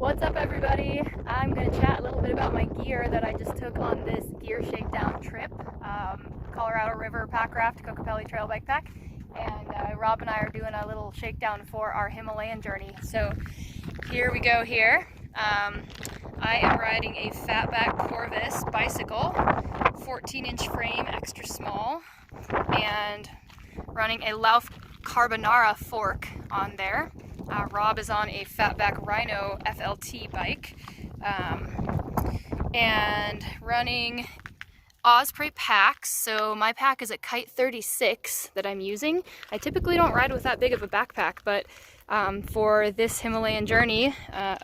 What's up, everybody? I'm going to chat a little bit about my gear that I just took on this gear shakedown trip. Colorado River Packraft, Kokopelli trail bike pack. And Rob and I are doing a little shakedown for our Himalayan journey. So here we go here. I am riding a Fatback Corvus bicycle, 14-inch frame, extra small, and running a Lauf Carbonara fork on there. Rob is on a Fatback Rhino FLT bike, and running Osprey packs. So my pack is a Kite 36 that I'm using. I typically don't ride with that big of a backpack, but for this Himalayan journey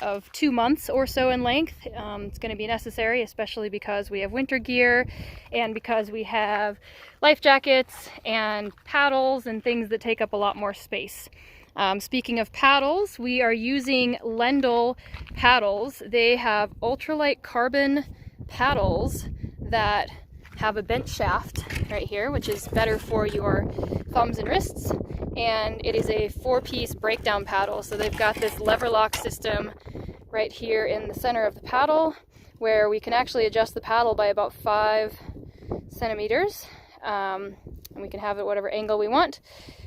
of 2 months or so in length, it's going to be necessary, especially because we have winter gear and because we have life jackets and paddles and things that take up a lot more space. Speaking of paddles, we are using Lendal paddles. They have ultralight carbon paddles that have a bent shaft right here, which is better for your thumbs and wrists. And it is a 4-piece breakdown paddle. So they've got this lever lock system right here in the center of the paddle where we can actually adjust the paddle by about 5 centimeters. And we can have it whatever angle we want,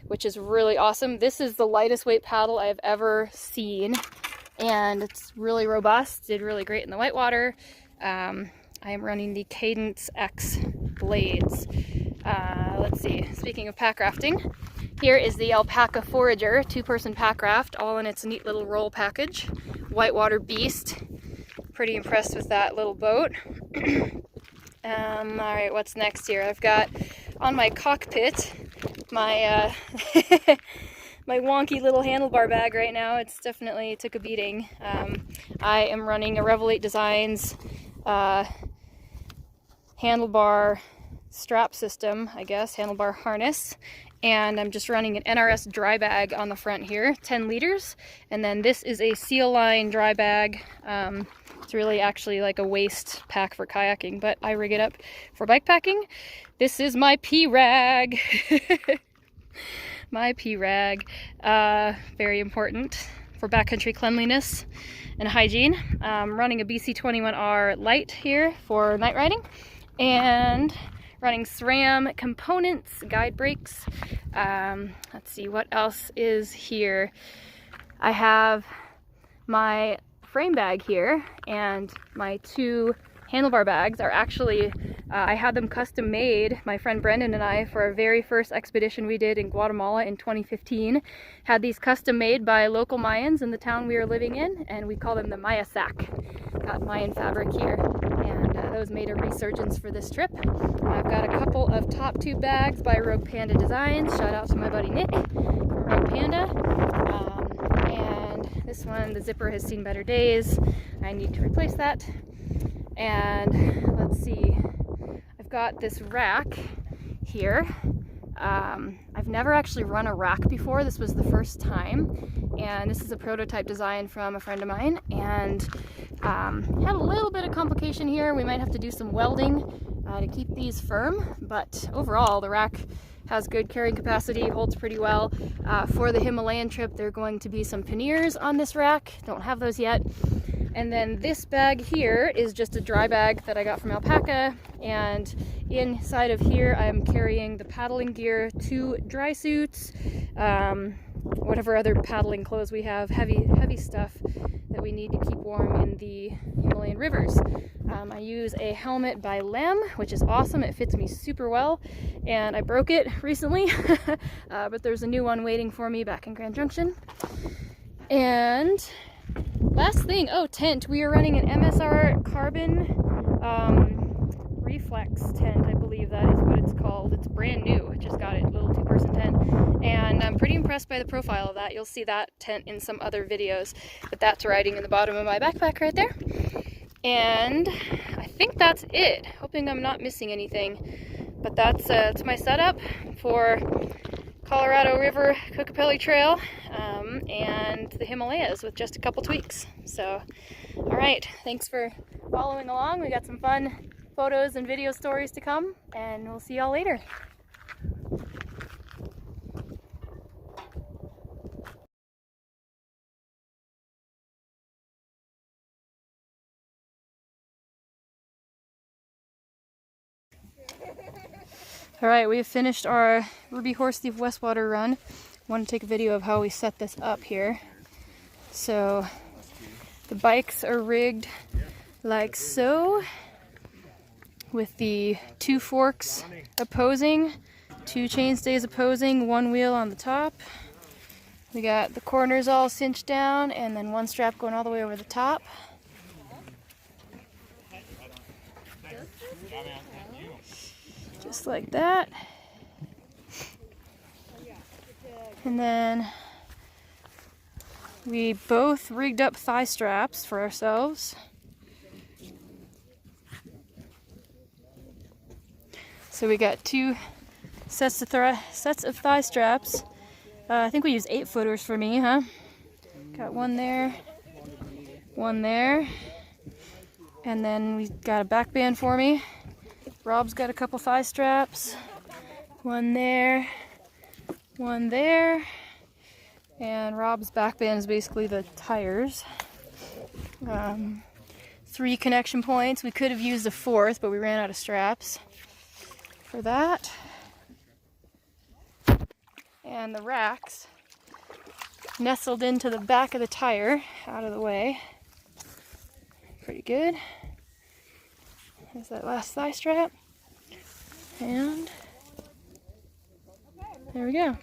which is really awesome. This is the lightest weight paddle I have ever seen, and it's really robust. Did really great in the whitewater. I am running the Cadence X blades. Let's see, speaking of pack rafting, here is the Alpacka Forager 2-person pack raft, all in its neat little roll package. Whitewater beast. Pretty impressed with that little boat. Alright, what's next here? I've got on my cockpit my my wonky little handlebar bag right now. It's definitely took a beating. I am running a Revel 8 Designs handlebar strap system, I guess, handlebar harness, and I'm just running an NRS dry bag on the front here, 10 liters, and then this is a Seal Line dry bag. It's really actually like a waist pack for kayaking, but I rig it up for bike packing. This is my pee rag. My pee rag, very important for backcountry cleanliness and hygiene. Running a BC21R light here for night riding, and running SRAM components, guide brakes. Let's see what else is here. I have my frame bag here, and my 2 handlebar bags are actually, I had them custom made, my friend Brendan and I, for our very first expedition we did in Guatemala in 2015. Had these custom made by local Mayans in the town we were living in, and we call them the Mayasak. Got Mayan fabric here, and those made a resurgence for this trip. I've got a couple of top tube bags by Rogue Panda Designs. Shout out to my buddy Nick from Rogue Panda. And this one, the zipper has seen better days. I need to replace that. And let's see, I've got this rack here. I've never actually run a rack before. This was the first time, and this is a prototype design from a friend of mine, and had a little bit of complication here. We might have to do some welding to keep these firm, but overall the rack has good carrying capacity, holds pretty well. For the Himalayan trip, there are going to be some panniers on this rack. Don't have those yet. And then this bag here is just a dry bag that I got from Alpacka, and inside of here I'm carrying the paddling gear, 2 dry suits, whatever other paddling clothes we have, heavy stuff that we need to keep warm in the Himalayan rivers. I use a helmet by Lem, which is awesome. It fits me super well, and I broke it recently, but there's a new one waiting for me back in Grand Junction. And last thing, oh, tent. We are running an MSR carbon reflex tent, I believe that is what it's called. It's brand new. I just got it, little 2-person tent, and I'm pretty impressed by the profile of that. You'll see that tent in some other videos, but that's riding in the bottom of my backpack right there. And I think that's it. Hoping I'm not missing anything, but that's my setup for Colorado River Kokopelli Trail and the Himalayas with just a couple tweaks. So, alright, thanks for following along. We got some fun photos and video stories to come, and we'll see y'all later. Alright, we have finished our Ruby Horse Thief Westwater run. I want to take a video of how we set this up here. So the bikes are rigged like so, with the 2 forks opposing, 2 chainstays opposing, 1 wheel on the top. We got the corners all cinched down, and then 1 strap going all the way over the top. Just like that. And then we both rigged up thigh straps for ourselves. So we got 2 sets of thigh straps. I think we used 8-footers for me, huh? Got 1 there, 1 there, and then we got a back band for me. Rob's got a couple thigh straps, 1 there, 1 there, and Rob's back band is basically the tires. 3 connection points. We could have used a 4th, but we ran out of straps for that. And the racks nestled into the back of the tire, out of the way. Pretty good. There's that last thigh strap. And there we go.